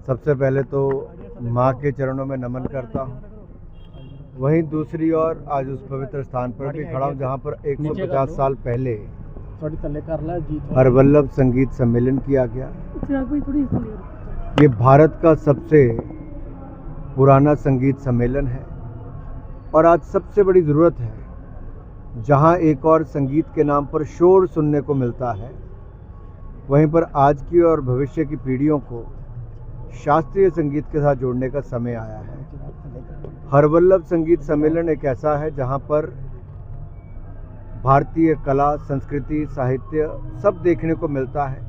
सबसे पहले तो माँ के चरणों में नमन करता हूँ। वहीं दूसरी ओर आज उस पवित्र स्थान पर भी खड़ा हूँ जहाँ पर 150 साल पहले हरवल्लभ संगीत सम्मेलन किया गया। ये भारत का सबसे पुराना संगीत सम्मेलन है और आज सबसे बड़ी ज़रूरत है जहाँ एक और संगीत के नाम पर शोर सुनने को मिलता है, वहीं पर आज की और भविष्य की पीढ़ियों को शास्त्रीय संगीत के साथ जोड़ने का समय आया है। हरवल्लभ संगीत सम्मेलन एक ऐसा है जहाँ पर भारतीय कला, संस्कृति, साहित्य सब देखने को मिलता है।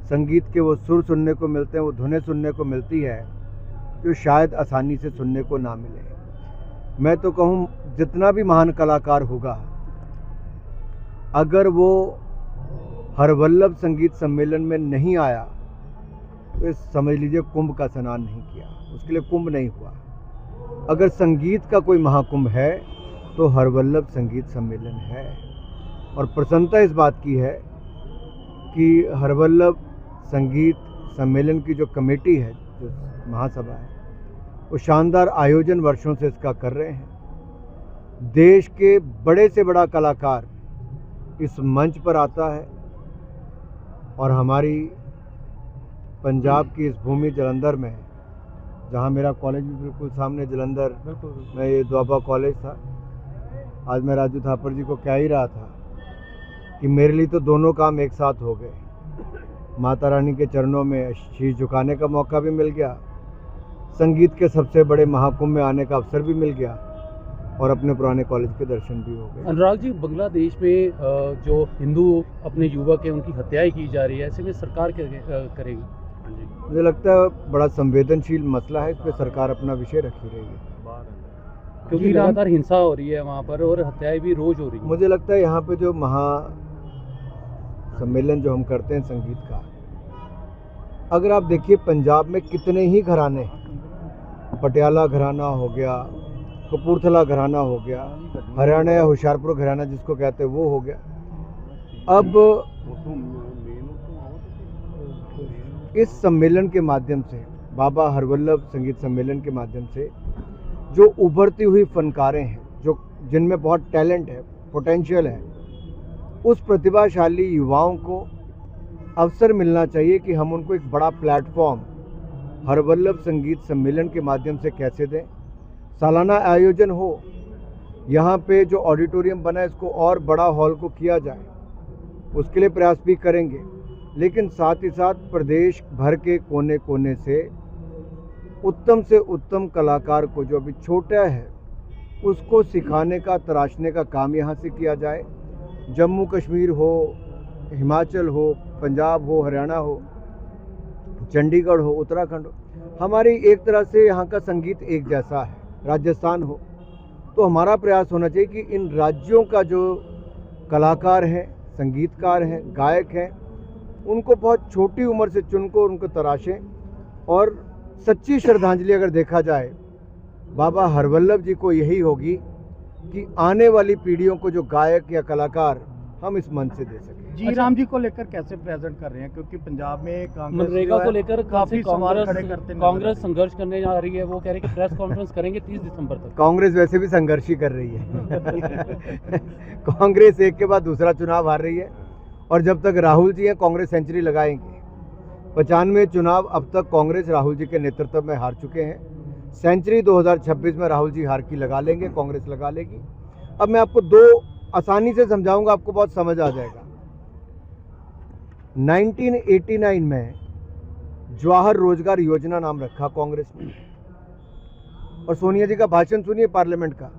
संगीत के वो सुर सुनने को मिलते हैं, वो धुनें सुनने को मिलती है जो शायद आसानी से सुनने को ना मिले। मैं तो कहूँ जितना भी महान कलाकार होगा, अगर वो हरवल्लभ संगीत सम्मेलन में नहीं आया तो समझ लीजिए कुंभ का स्नान नहीं किया, उसके लिए कुंभ नहीं हुआ। अगर संगीत का कोई महाकुंभ है तो हरवल्लभ संगीत सम्मेलन है। और प्रसन्नता इस बात की है कि हरवल्लभ संगीत सम्मेलन की जो कमेटी है, जो महासभा है, वो शानदार आयोजन वर्षों से इसका कर रहे हैं। देश के बड़े से बड़ा कलाकार इस मंच पर आता है और हमारी पंजाब की इस भूमि जलंधर में, जहाँ मेरा कॉलेज भी बिल्कुल सामने जलंधर में ये दुआबा कॉलेज था। आज मैं राजू थापर जी को कह ही रहा था कि मेरे लिए तो दोनों काम एक साथ हो गए। माता रानी के चरणों में शीश झुकाने का मौका भी मिल गया, संगीत के सबसे बड़े महाकुंभ में आने का अवसर भी मिल गया और अपने पुराने कॉलेज के दर्शन भी हो गए। अनुराग जी, बांग्लादेश में जो हिंदू अपने युवक हैं उनकी हत्याएं की जा रही है, ऐसे में सरकार क्या करेगी? मुझे लगता है बड़ा संवेदनशील मसला है, इस पर सरकार अपना विषय रखी रही है क्योंकि लगातार हिंसा हो रही है वहाँ पर और हत्याएं भी रोज हो रही है। मुझे लगता है यहाँ पे जो महा सम्मेलन जो हम करते हैं संगीत का, अगर आप देखिए पंजाब में कितने ही घराने, पटियाला घराना हो गया, कपूरथला घराना हो गया, हरियाणा या होशियारपुर घराना जिसको कहते हैं वो हो गया। अब इस सम्मेलन के माध्यम से, बाबा हरवल्लभ संगीत सम्मेलन के माध्यम से जो उभरती हुई फनकारें हैं, जो जिनमें बहुत टैलेंट है, पोटेंशियल है, उस प्रतिभाशाली युवाओं को अवसर मिलना चाहिए कि हम उनको एक बड़ा प्लेटफॉर्म हरवल्लभ संगीत सम्मेलन के माध्यम से कैसे दें। सालाना आयोजन हो, यहाँ पे जो ऑडिटोरियम बना है इसको और बड़ा हॉल को किया जाए, उसके लिए प्रयास भी करेंगे। लेकिन साथ ही साथ प्रदेश भर के कोने कोने से उत्तम कलाकार को, जो अभी छोटा है, उसको सिखाने का, तराशने का काम यहाँ से किया जाए। जम्मू कश्मीर हो, हिमाचल हो, पंजाब हो, हरियाणा हो, चंडीगढ़ हो, उत्तराखंड हो, हमारी एक तरह से यहाँ का संगीत एक जैसा है। राजस्थान हो, तो हमारा प्रयास होना चाहिए कि इन राज्यों का जो कलाकार हैं, संगीतकार हैं, गायक हैं, उनको बहुत छोटी उम्र से चुनको उनको तराशें। और सच्ची श्रद्धांजलि अगर देखा जाए बाबा हरवल्लभ जी को यही होगी कि आने वाली पीढ़ियों को जो गायक या कलाकार हम इस मंच से दे सकें। जी राम जी को लेकर कैसे प्रेजेंट कर रहे हैं, क्योंकि पंजाब में मनरेगा को लेकर काफी सवाल खड़े करते हैं। कांग्रेस संघर्ष करने जा रही है, वो कह रही है कि प्रेस कॉन्फ्रेंस करेंगे 30 दिसंबर तक। कांग्रेस वैसे भी संघर्ष ही कर रही है कांग्रेस एक के बाद दूसरा चुनाव हार रही है और जब तक राहुल जी हैं कांग्रेस सेंचुरी लगाएंगे। 95 चुनाव अब तक कांग्रेस राहुल जी के नेतृत्व में हार चुके हैं। सेंचुरी 2026 में राहुल जी हार की लगा लेंगे, कांग्रेस लगा लेगी। अब मैं आपको दो आसानी से समझाऊंगा, आपको बहुत समझ आ जाएगा। 1989 में जवाहर रोजगार योजना नाम रखा कांग्रेस ने, और सोनिया जी का भाषण सुनिए पार्लियामेंट का,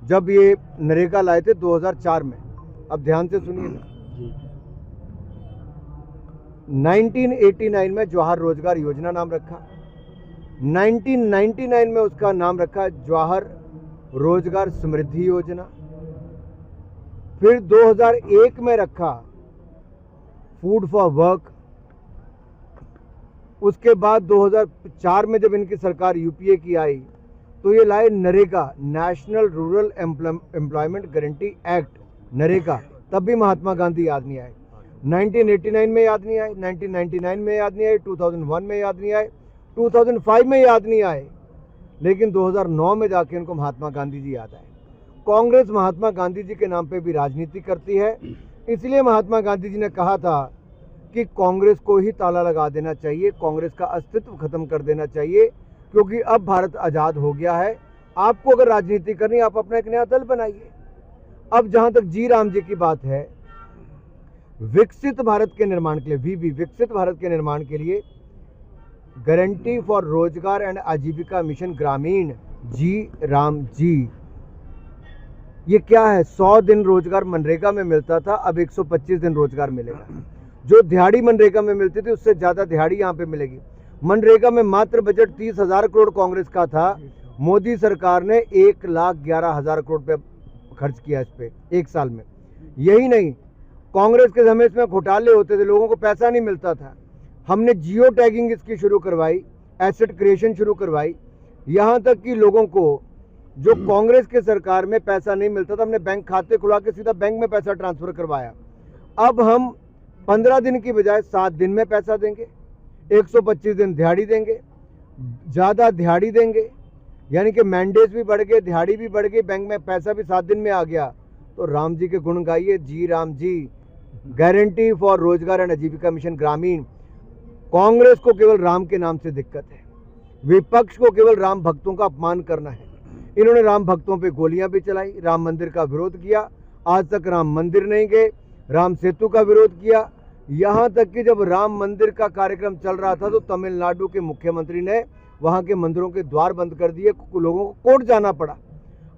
जब ये नरेगा लाए थे 2004 में। अब ध्यान से सुनिए। 1989 में जवाहर रोजगार योजना नाम रखा, 1999 में उसका नाम रखा जवाहर रोजगार समृद्धि योजना, फिर 2001 में रखा फूड फॉर वर्क। उसके बाद 2004 में जब इनकी सरकार यूपीए की आई तो ये लाए NREGA, national rural employment guarantee act, NREGA. तब भी महात्मा गांधी याद नहीं आए, 1989 में याद नहीं आए, 1999 में याद नहीं आए, 2001 में याद नहीं आए, 2005 में याद नहीं आए, लेकिन 2009 में जाके उनको महात्मा गांधी जी याद आए। कांग्रेस महात्मा गांधी जी के नाम पे भी राजनीति करती है, इसलिए महात्मा गांधी जी ने कहा था कि कांग्रेस को ही ताला लगा देना चाहिए, कांग्रेस का अस्तित्व खत्म कर देना चाहिए, क्योंकि अब भारत आज़ाद हो गया है। आपको अगर राजनीति करनी, आप अपना एक नया दल बनाइए। अब जहां तक जी राम जी की बात है, विकसित भारत के निर्माण के लिए, विकसित भारत के निर्माण के लिए गारंटी फॉर रोजगार एंड आजीविका मिशन ग्रामीण, जी राम जी, ये क्या है? 100 दिन रोजगार मनरेगा में मिलता था, अब 125 दिन रोजगार मिलेगा। जो दिहाड़ी मनरेगा में मिलती थी उससे ज्यादा दिहाड़ी यहाँ पे मिलेगी। मनरेगा में मात्र बजट 30,000 करोड़ कांग्रेस का था, मोदी सरकार ने 1,11,000 करोड़ रुपये खर्च किया इस पे एक साल में। यही नहीं, कांग्रेस के समय इसमें घोटाले होते थे, लोगों को पैसा नहीं मिलता था। हमने जियो टैगिंग इसकी शुरू करवाई, एसेट क्रिएशन शुरू करवाई, यहाँ तक कि लोगों को जो कांग्रेस के सरकार में पैसा नहीं मिलता था, हमने बैंक खाते खुला के सीधा बैंक में पैसा ट्रांसफर करवाया। अब हम 15 दिन की बजाय 7 दिन में पैसा देंगे, 125 दिन दिहाड़ी देंगे, ज़्यादा दिहाड़ी देंगे, यानी कि मैंडेज भी बढ़ गए, दिहाड़ी भी बढ़ गई, बैंक में पैसा भी 7 दिन में आ गया। तो राम जी के गुण गाइए, जी राम जी। गारंटी फॉर रोजगार एंड आजीविका मिशन ग्रामीण। कांग्रेस को केवल राम के नाम से दिक्कत है, विपक्ष को केवल राम भक्तों का अपमान करना है। इन्होंने राम भक्तों पे गोलियां भी चलाई, राम मंदिर का विरोध किया, आज तक राम मंदिर नहीं गए, राम सेतु का विरोध किया। यहाँ तक कि जब राम मंदिर का कार्यक्रम चल रहा था तो तमिलनाडु के मुख्यमंत्री ने वहाँ के मंदिरों के द्वार बंद कर दिए, लोगों को कोर्ट जाना पड़ा।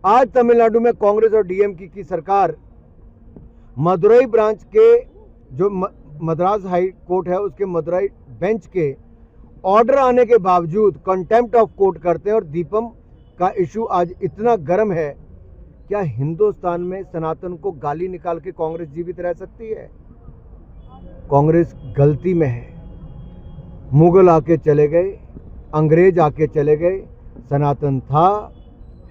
आज तमिलनाडु में कांग्रेस और डीएमके की सरकार मदुरई ब्रांच के जो मद्रास हाई कोर्ट है उसके मदुरई बेंच के ऑर्डर आने के बावजूद कंटेम्प्ट ऑफ कोर्ट करते हैं। और दीपम का इशू आज इतना गर्म है, क्या हिंदुस्तान में सनातन को गाली निकाल के कांग्रेस जीवित रह सकती है? कांग्रेस गलती में है। मुगल आके चले गए, अंग्रेज आके चले गए, सनातन था,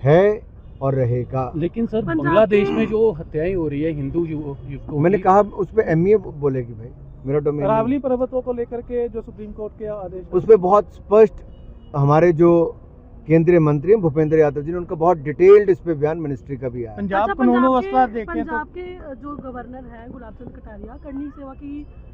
है और रहेगा। लेकिन सर बांग्लादेश में जो हत्याएं हो रही है हिंदू युवकों, मैंने कहा उस पर एमए बोलेगी भाई, मेरा डोमेन। अरावली पर्वतों को लेकर के जो सुप्रीम कोर्ट के आदेश, उस पर बहुत स्पष्ट हमारे जो केंद्रीय मंत्री भूपेंद्र यादव जी ने उनका बहुत डिटेल्ड इस पे बयान मिनिस्ट्री का भी आया। पंजाब कानून व्यवस्था देखें तो पंजाब के जो गवर्नर हैं गुलाब चंद कटारिया,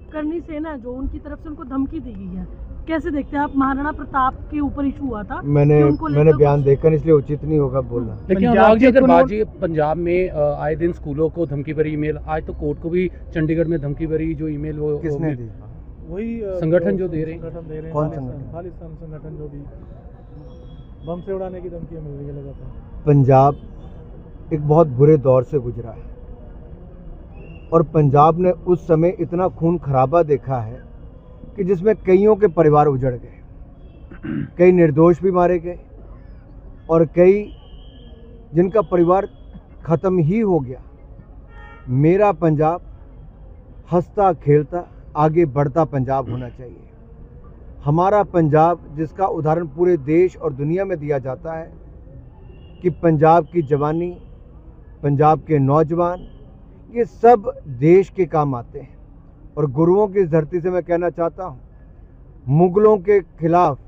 करनी सेना है जो उनकी तरफ से उनको धमकी दी गई है, कैसे देखते हैं आप? महाराणा प्रताप के ऊपर इशू हुआ था, मैंने बयान देखकर इसलिए उचित नहीं होगा बोलना। लेकिन अगर पंजाब में आए दिन स्कूलों को धमकी भरी ईमेल, आज तो कोर्ट को भी चंडीगढ़ में धमकी भरी जो ईमेल वो किसने दी? वही संगठन जो दे रहे हैं। कौन संगठन? खालिस्तान संगठन जो भी बम से उड़ाने की धमकियां मिल रही है लगातार। पंजाब एक बहुत बुरे दौर से गुजरा है और पंजाब ने उस समय इतना खून खराबा देखा है कि जिसमें कईयों के परिवार उजड़ गए, कई निर्दोष भी मारे गए और कई जिनका परिवार खत्म ही हो गया। मेरा पंजाब हंसता खेलता आगे बढ़ता पंजाब होना चाहिए। हमारा पंजाब, जिसका उदाहरण पूरे देश और दुनिया में दिया जाता है कि पंजाब की जवानी, पंजाब के नौजवान, ये सब देश के काम आते हैं। और गुरुओं की इस धरती से मैं कहना चाहता हूँ, मुगलों के खिलाफ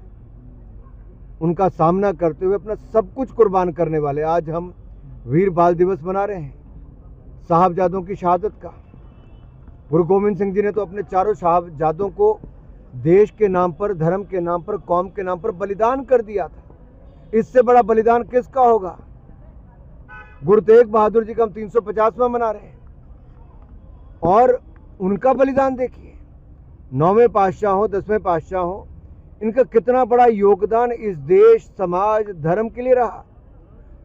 उनका सामना करते हुए अपना सब कुछ कुर्बान करने वाले, आज हम वीर बाल दिवस मना रहे हैं साहबजादों की शहादत का। गुरु गोविंद सिंह जी ने तो अपने चारों साहबजादों को देश के नाम पर, धर्म के नाम पर, कौम के नाम पर बलिदान कर दिया था। इससे बड़ा बलिदान किसका होगा? गुरु तेग बहादुर जी का हम 350वां मना रहे हैं और उनका बलिदान देखिए। 9वें पातशाह हो, 10वें पातशाह हो, इनका कितना बड़ा योगदान इस देश, समाज, धर्म के लिए रहा।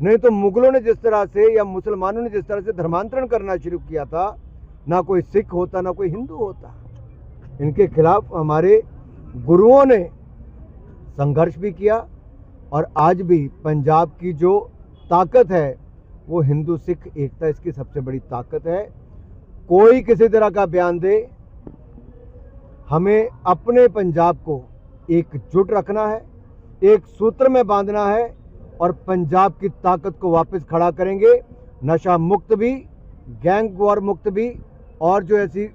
नहीं तो मुगलों ने जिस तरह से या मुसलमानों ने जिस तरह से धर्मांतरण करना शुरू किया था, ना कोई सिख होता ना कोई हिंदू होता। इनके खिलाफ हमारे गुरुओं ने संघर्ष भी किया और आज भी पंजाब की जो ताकत है वो हिंदू सिख एकता इसकी सबसे बड़ी ताकत है। कोई किसी तरह का बयान दे, हमें अपने पंजाब को एकजुट रखना है, एक सूत्र में बांधना है और पंजाब की ताकत को वापस खड़ा करेंगे। नशा मुक्त भी, गैंग वॉर मुक्त भी, और जो ऐसी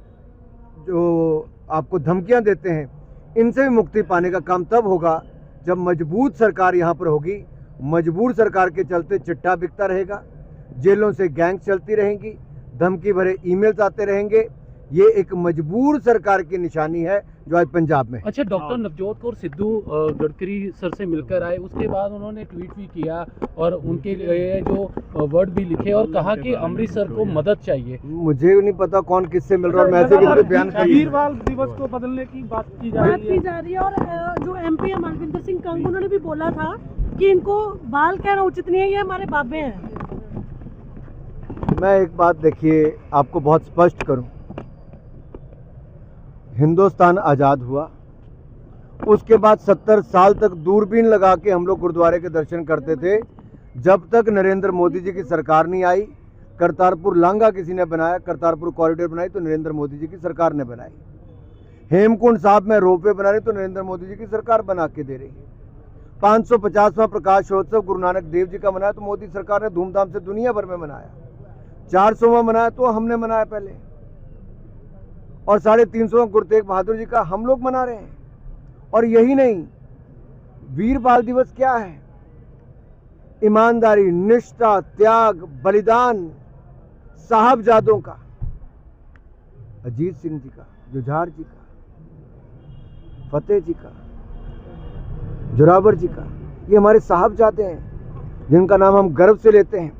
जो आपको धमकियां देते हैं इनसे भी मुक्ति पाने का काम तब होगा जब मजबूत सरकार यहाँ पर होगी, मजबूर सरकार के चलते चिट्टा बिकता रहेगा, जेलों से गैंग चलती रहेंगी, धमकी भरे ईमेल्स आते रहेंगे। ये एक मजबूर सरकार की निशानी है जो आज पंजाब में है। अच्छा, डॉक्टर नवजोत कौर सिद्धू गडकरी सर से मिलकर आए, उसके बाद उन्होंने ट्वीट भी किया और उनके लिए जो वर्ड भी लिखे और कहा कि अमृतसर को मदद चाहिए। मुझे नहीं पता कौन किससे मिल रहा है और मैं ऐसे किसी बयान करिए। वीरवाल दिवस को बदलने की बात की जा रही है और जो MP है मानविंदर सिंह कंग, उन्होंने भी बोला था कि इनको बाल कहना उचित नहीं है, ये हमारे बाबे हैं। मैं एक बात देखिए आपको बहुत स्पष्ट करूं, हिंदुस्तान आज़ाद हुआ, उसके बाद 70 साल तक दूरबीन लगा के हम लोग गुरुद्वारे के दर्शन करते थे। जब तक नरेंद्र मोदी जी की सरकार नहीं आई, करतारपुर लांघा किसी ने बनाया, करतारपुर कॉरिडोर बनाई तो नरेंद्र मोदी जी की सरकार ने बनाई। हेमकुंड साहब में रोपवे बना रही तो नरेंद्र मोदी जी की सरकार बना के दे रही है। 550वां प्रकाशोत्सव गुरु नानक देव जी का मनाया तो मोदी सरकार ने धूमधाम से दुनिया भर में मनाया। 400वां मनाया तो हमने मनाया पहले, और 350वां गुरु तेग बहादुर जी का हम लोग मना रहे हैं। और यही नहीं, वीर बाल दिवस क्या है? ईमानदारी, निष्ठा, त्याग, बलिदान साहबजादों का, अजीत सिंह जी का, जुझार जी का, फतेह जी का, जोरावर जी का, ये हमारे साहबजादे हैं जिनका नाम हम गर्व से लेते हैं।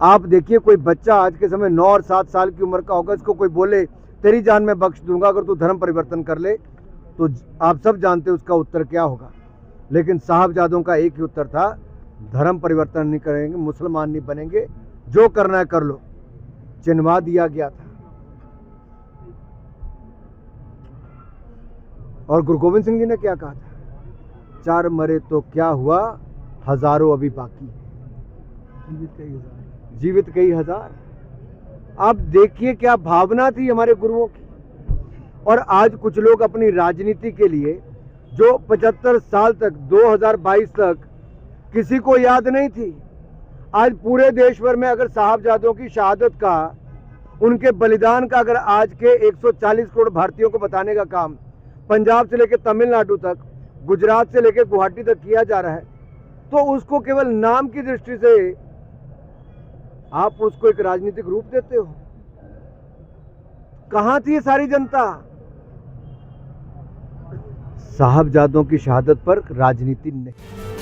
आप देखिए, कोई बच्चा आज के समय 9 और 7 साल की उम्र का होगा, इसको कोई बोले तेरी जान मैं बख्श दूंगा अगर तू धर्म परिवर्तन कर ले, तो आप सब जानते उसका उत्तर क्या होगा। लेकिन साहबजादों का एक ही उत्तर था, धर्म परिवर्तन नहीं करेंगे, मुसलमान नहीं बनेंगे, जो करना है कर लो, चिन्हवा दिया गया था। और गुरु गोविंद सिंह जी ने क्या कहा था? 4 मरे तो क्या हुआ, हजारों अभी बाकी, जीवित कई हजार। आप देखिए क्या भावना थी हमारे गुरुओं की। और आज कुछ लोग अपनी राजनीति के लिए, जो 75 साल तक 2022 तक किसी को याद नहीं थी, आज पूरे देश भर में अगर साहबजादों की शहादत का, उनके बलिदान का अगर आज के 140 करोड़ भारतीयों को बताने का काम पंजाब से लेकर तमिलनाडु तक, गुजरात से लेकर गुवाहाटी तक किया जा रहा है, तो उसको केवल नाम की दृष्टि से आप उसको एक राजनीतिक रूप देते हो। कहां थी ये सारी जनता? साहबजादों की शहादत पर राजनीति नहीं।